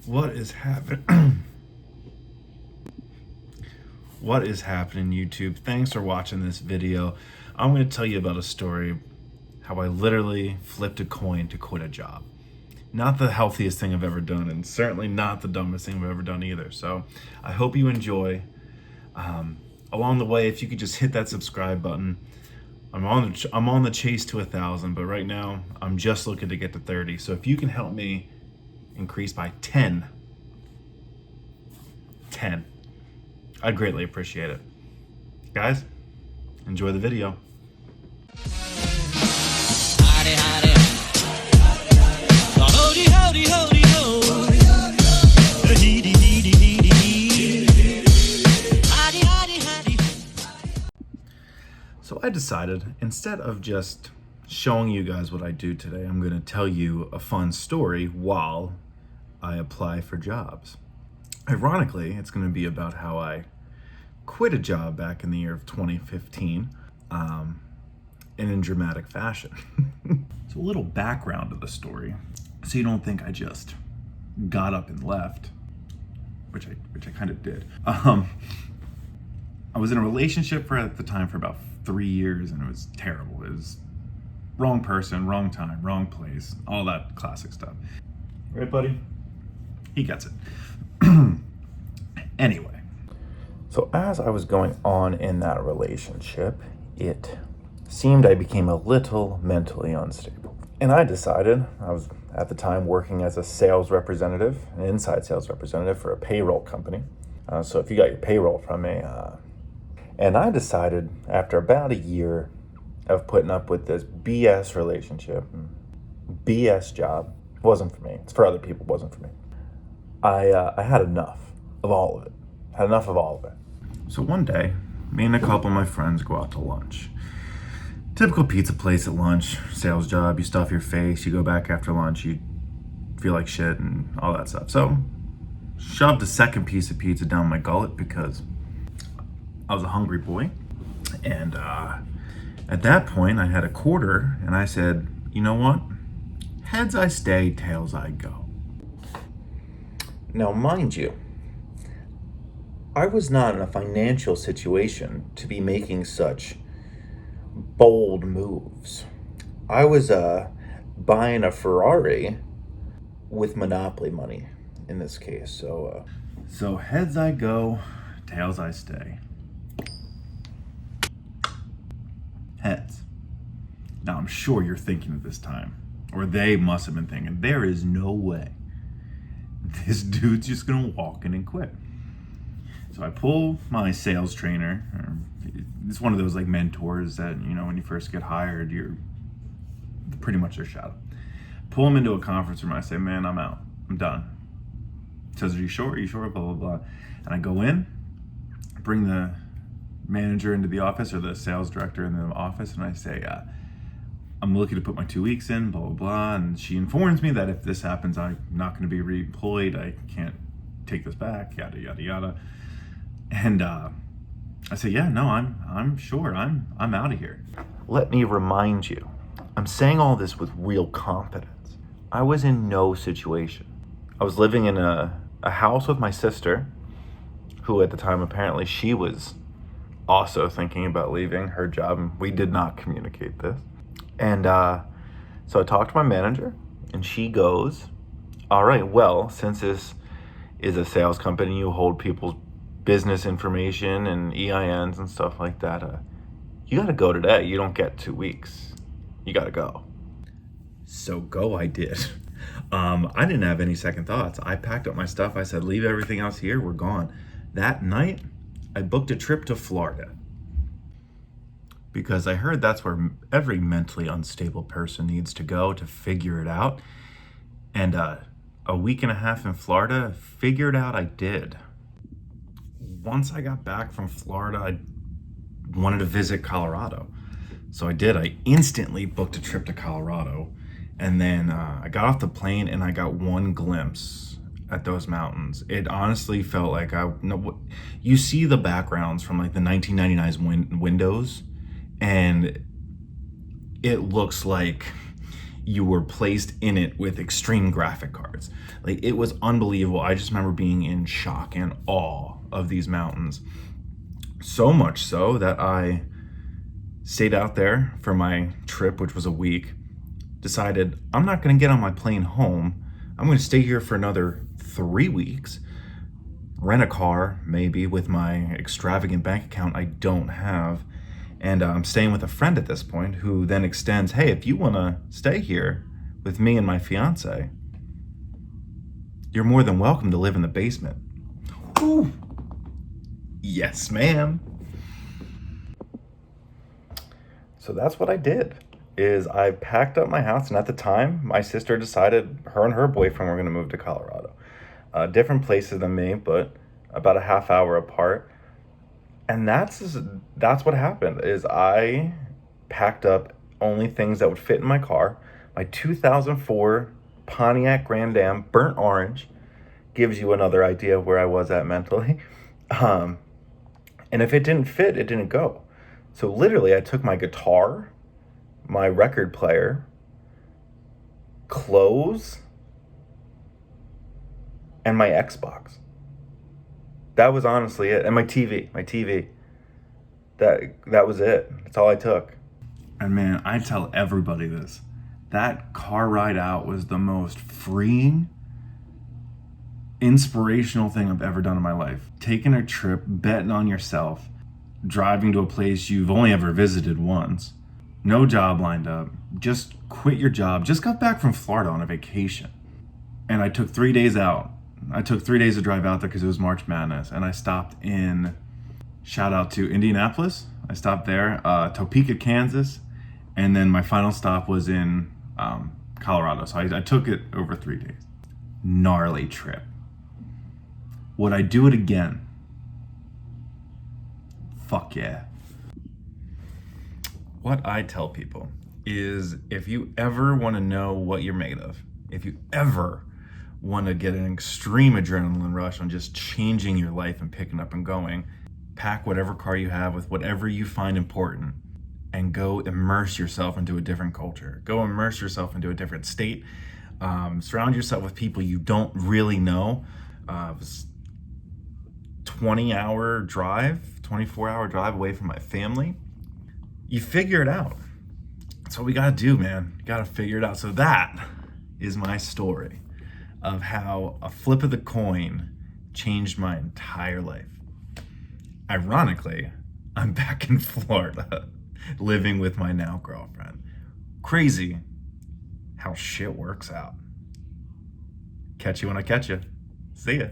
What is happening? What is happening, YouTube? Thanks for watching this video. I'm going to tell you about a story how I literally flipped a coin to quit a job. Not the healthiest thing I've ever done, and certainly not the dumbest thing I've ever done either. So I hope you enjoy. Along the way, if you could just hit that subscribe button. I'm on the chase to 1,000, but right now I'm just looking to get to 30. So if you can help me increase by 10, I'd greatly appreciate it. Guys, enjoy the video. Howdy, howdy. Howdy, howdy, howdy, ho. Heedy, heedy, heedy, heedy. Howdy, howdy, howdy. So I decided, instead of just showing you guys what I do today, I'm going to tell you a fun story while I apply for jobs. Ironically, it's going to be about how I quit a job back in the year of 2015, and in dramatic fashion. So a little background to the story, so you don't think I just got up and left, which I kind of did. I was in a relationship at the time for about 3 years, and it was terrible. It was wrong person, wrong time, wrong place, all that classic stuff. Right, buddy? He gets it. Anyway, so as I was going on in that relationship, it seemed I became a little mentally unstable. And I decided, I was at the time working as a sales representative, an inside sales representative for a payroll company. So if you got your payroll from me, and I decided after about a year of putting up with this BS relationship, BS job, wasn't for me. It's for other people, wasn't for me. I had enough of all of it. So one day, me and a couple of my friends go out to lunch. Typical pizza place at lunch, sales job, you stuff your face, you go back after lunch, you feel like shit and all that stuff. So, shoved a second piece of pizza down my gullet because I was a hungry boy. And at that point, I had a quarter and I said, you know what? Heads I stay, tails I go. Now, mind you, I was not in a financial situation to be making such bold moves. I was buying a Ferrari with Monopoly money in this case. So heads I go, tails I stay. Heads. Now I'm sure you're thinking at this time, or they must have been thinking, there is no way this dude's just gonna walk in and quit. So I pull my sales trainer. It's one of those like mentors that, you know, when you first get hired, you're pretty much their shadow. Pull him into a conference room. I say, man, I'm out. I'm done. He says, are you sure? Blah, blah, blah. And I go in, bring the manager into the office, or the sales director in the office, and I say, I'm looking to put my 2 weeks in, blah, blah, blah. And she informs me that if this happens, I'm not going to be re-employed. I can't take this back, yada, yada, yada. And I say, yeah, no, I'm sure. I'm out of here. Let me remind you, I'm saying all this with real confidence. I was in no situation. I was living in a house with my sister, who at the time, apparently she was also thinking about leaving her job, and we did not communicate this. And so I talked to my manager, and she goes, all right, well, since this is a sales company, you hold people's business information and EINs and stuff like that. You gotta go today. You don't get 2 weeks. You gotta go. So go I did. I didn't have any second thoughts. I packed up my stuff. I said, leave everything else here. We're gone. That night, I booked a trip to Florida because I heard that's where every mentally unstable person needs to go to figure it out. And a week and a half in Florida, figured out I did. Once I got back from Florida, I wanted to visit Colorado. So I did. I instantly booked a trip to Colorado. And then I got off the plane and I got one glimpse at those mountains. It honestly felt like you see the backgrounds from like the 1999's windows, and it looks like you were placed in it with extreme graphic cards. Like, it was unbelievable. I just remember being in shock and awe of these mountains. So much so that I stayed out there for my trip, which was a week, decided I'm not gonna get on my plane home. I'm gonna stay here for another 3 weeks, rent a car, maybe, with my extravagant bank account I don't have. And I'm staying with a friend at this point who then extends, hey, if you wanna stay here with me and my fiance, you're more than welcome to live in the basement. Ooh. Yes, ma'am. So that's what I did, is I packed up my house, and at the time, my sister decided her and her boyfriend were gonna move to Colorado. Different places than me, but about a half hour apart. And that's what happened, is I packed up only things that would fit in my car. My 2004 Pontiac Grand Am burnt orange gives you another idea of where I was at mentally. And if it didn't fit, it didn't go. So literally, I took my guitar, my record player, clothes, and my Xbox. That was honestly it. And my TV. That was it. That's all I took. And man, I tell everybody this. That car ride out was the most freeing, inspirational thing I've ever done in my life. Taking a trip, betting on yourself, driving to a place you've only ever visited once, no job lined up, just quit your job, just got back from Florida on a vacation. And I took 3 days out. I took 3 days to drive out there because it was March Madness, and I stopped in, shout out to Indianapolis. I stopped there, Topeka, Kansas, and then my final stop was in Colorado. So I took it over 3 days. Gnarly trip. Would I do it again? Fuck yeah. What I tell people is, if you ever want to know what you're made of, if you ever want to get an extreme adrenaline rush on just changing your life and picking up and going, pack whatever car you have with whatever you find important and go immerse yourself into a different culture. Go immerse yourself into a different state. Surround yourself with people you don't really know. 20-hour drive, 24-hour drive away from my family. You figure it out. That's what we gotta do, man. You gotta figure it out. So that is my story of how a flip of the coin changed my entire life. Ironically, I'm back in Florida, living with my now girlfriend. Crazy how shit works out. Catch you when I catch you. See ya.